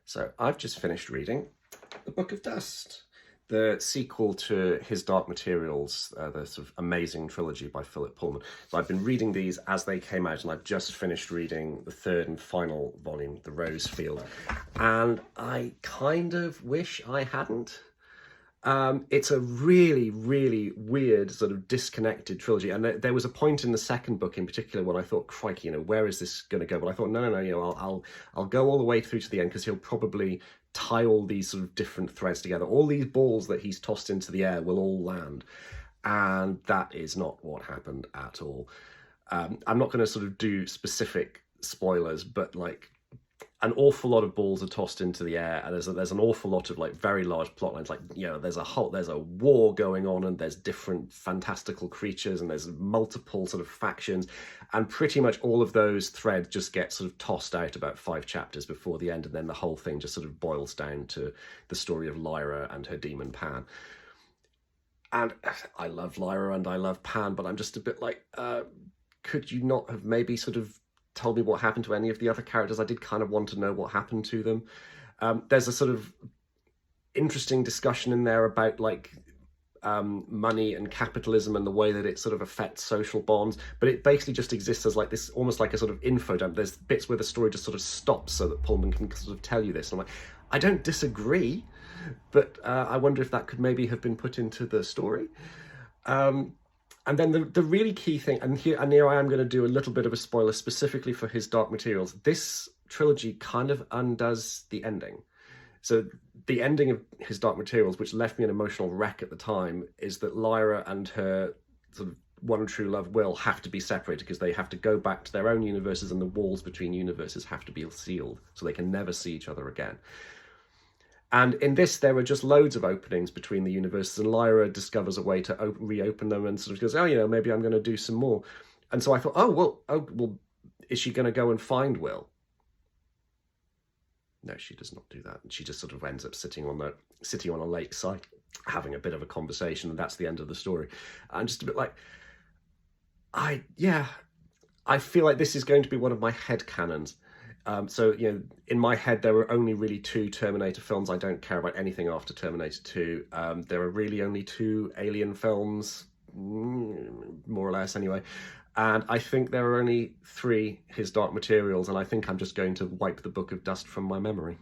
So I've just finished reading The Book of Dust, the sequel to His Dark Materials, the sort of amazing trilogy by Philip Pullman. So I've been reading these as they came out, and I've just finished reading the third and final volume, The Rose Field, and I kind of wish I hadn't. It's a really, really weird sort of disconnected trilogy, and there was a point in the second book in particular when I thought, crikey, where is this going to go? But I thought, no, I'll go all the way through to the end, because he'll probably tie all these sort of different threads together. All these balls that he's tossed into the air will all land, and that is not what happened at all. I'm not going to sort of do specific spoilers, but like, an awful lot of balls are tossed into the air, and there's an awful lot of like very large plot lines. Like, there's a war going on, and there's different fantastical creatures, and there's multiple sort of factions, and pretty much all of those threads just get sort of tossed out about 5 chapters before the end, and then the whole thing just sort of boils down to the story of Lyra and her demon Pan. And I love Lyra and I love Pan, but I'm just a bit like, could you not have maybe sort of told me what happened to any of the other characters? I did kind of want to know what happened to them. There's a sort of interesting discussion in there about like money and capitalism and the way that it sort of affects social bonds, but it basically just exists as like this, almost like a sort of info dump. There's bits where the story just sort of stops so that Pullman can sort of tell you this. And I'm like, I don't disagree, but I wonder if that could maybe have been put into the story. And then the really key thing, and here I am going to do a little bit of a spoiler specifically for His Dark Materials. This trilogy kind of undoes the ending. So the ending of His Dark Materials, which left me an emotional wreck at the time, is that Lyra and her sort of one true love Will have to be separated, because they have to go back to their own universes, and the walls between universes have to be sealed so they can never see each other again. And in this, there are just loads of openings between the universes, and Lyra discovers a way to reopen them, and sort of goes, maybe I'm going to do some more. And so I thought, well, is she going to go and find Will? No, she does not do that. And she just sort of ends up sitting on a lakeside, having a bit of a conversation, and that's the end of the story. I'm just a bit like, I feel like this is going to be one of my headcanons. So, in my head, there are only really 2 Terminator films. I don't care about anything after Terminator 2. There are really only 2 Alien films, more or less anyway. And I think there are only 3 His Dark Materials, and I think I'm just going to wipe the Book of Dust from my memory.